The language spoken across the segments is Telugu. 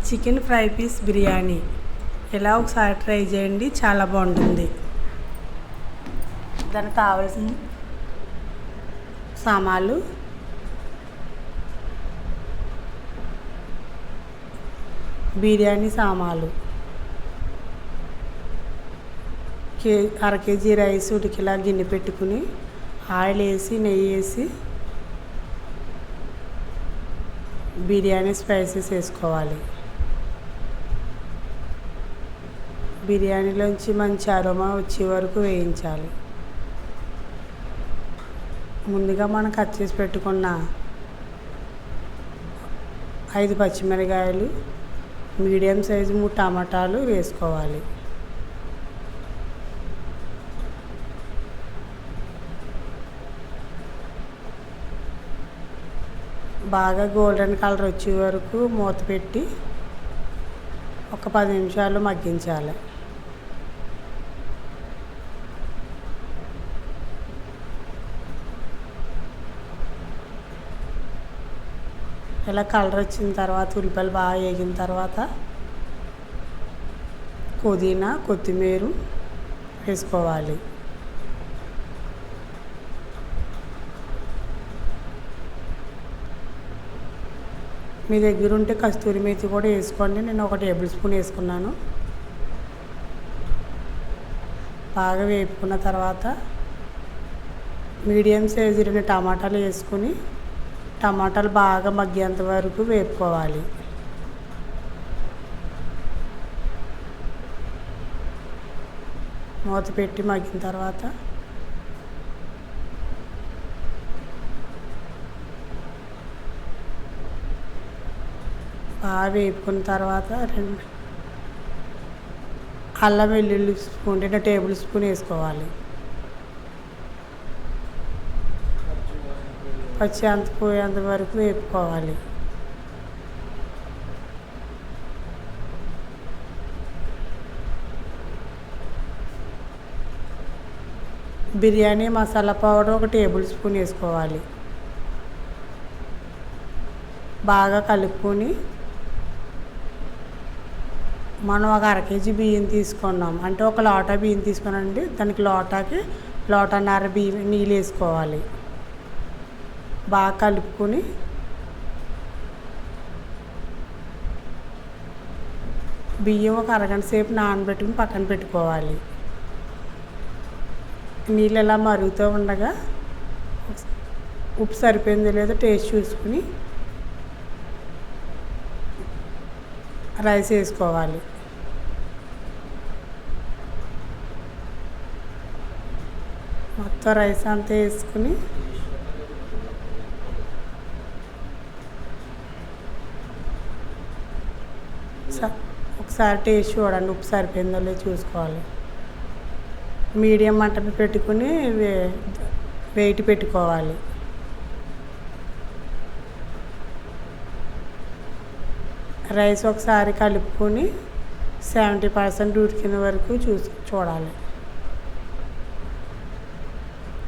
చికెన్ ఫ్రై పీస్ బిర్యానీ ఇలా ఒకసారి ట్రై చేయండి, చాలా బాగుంటుంది. దానికి కావాల్సిన సామాన్లు: బిర్యానీ సామాన్లు, అర కేజీ రైస్ ఉడికిలా గిన్నె పెట్టుకుని ఆయిల్ వేసి నెయ్యి వేసి బిర్యానీ స్పైసెస్ వేసుకోవాలి. బిర్యానీలోంచి మంచి అరోమా వచ్చే వరకు వేయించాలి. ముందుగా మనం కట్ చేసి పెట్టుకున్న 5 పచ్చిమిరకాయలు, మీడియం సైజు 3 టమాటాలు వేసుకోవాలి. బాగా గోల్డెన్ కలర్ వచ్చే వరకు మూత పెట్టి ఒక 10 నిమిషాలు మగ్గించాలి. ఇలా కలర్ వచ్చిన తర్వాత ఉల్లిపాయలు బాగా వేగిన తర్వాత పుదీనా, కొత్తిమీర వేసుకోవాలి. మీ దగ్గర ఉంటే కస్తూరి మేతి కూడా వేసుకోండి. నేను 1 టేబుల్ స్పూన్ వేసుకున్నాను. బాగా వేపుకున్న తర్వాత మీడియం సైజు 2 టమాటాలు వేసుకుని టమాటాలు బాగా మగ్గేంత వరకు వేపుకోవాలి. మూత పెట్టి మగ్గిన తర్వాత బాగా వేపుకున్న తర్వాత అల్లం వెల్లుల్లి స్పూన్ 2 టేబుల్ స్పూన్ వేసుకోవాలి. పచ్చి అంత పోయేంత వరకు వేపుకోవాలి. Biryani masala powder 1 table spoon వేసుకోవాలి. బాగా కలుపుకొని మనం ఒక అర కేజీ బియ్యం తీసుకున్నాం అంటే 1 లోటా బియ్యం తీసుకున్నామండి. దానికి లోటాకి లోటాన్నర బియ్యం నీళ్ళు వేసుకోవాలి. బాగా కలుపుకొని బియ్యం ఒక అరగంట సేపు నానబెట్టుకుని పక్కన పెట్టుకోవాలి. నీళ్ళు ఎలా మరుగుతూ ఉండగా ఉప్పు సరిపోయిందో లేదో టేస్ట్ చూసుకుని రైస్ వేసుకోవాలి. మొత్తం రైస్ అంతా వేసుకుని ఒకసారి టేస్ట్ చూడండి, ఉప్పు సరిపోయిందో లేదో చూసుకోవాలి. మీడియం మంట పెట్టుకుని వెయిట్ పెట్టుకోవాలి. రైస్ ఒకసారి కలుపుకొని 70% ఉడికిన వరకు చూడాలి.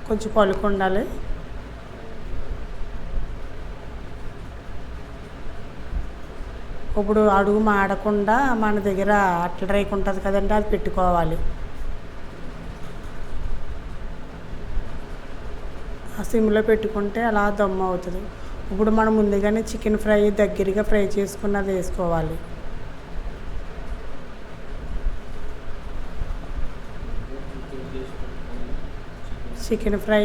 కొంచెం పలుకు ఉండాలి. ఇప్పుడు అడుగు మాడకుండా మన దగ్గర అట్ల రేకు ఉంటుంది కదండి, అది పెట్టుకోవాలి. ఆ సిమ్లో పెట్టుకుంటే అలా దమ్ము అవుతుంది. ఇప్పుడు మనం ముందుగానే చికెన్ ఫ్రై దగ్గరగా ఫ్రై చేసుకున్నది వేసుకోవాలి. చికెన్ ఫ్రై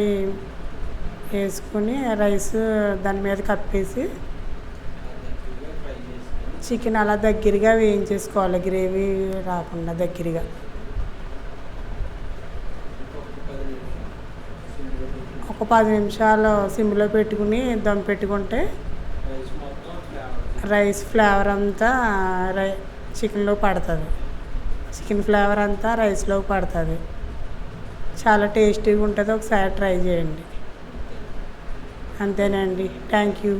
వేసుకుని రైస్ దాని మీద కప్పేసి చికెన్ అలా దగ్గరగా వేయించేసుకోవాలి, గ్రేవీ రాకుండా దగ్గరగా. ఒక 10 నిమిషాలు సిమ్లో పెట్టుకుని దమ్ పెట్టుకుంటే రైస్ ఫ్లేవర్ అంతా చికెన్లో పడుతుంది. చికెన్ ఫ్లేవర్ అంతా రైస్లో పడుతుంది. చాలా టేస్టీగా ఉంటుంది. ఒకసారి ట్రై చేయండి. అంతేనండి. Thank you.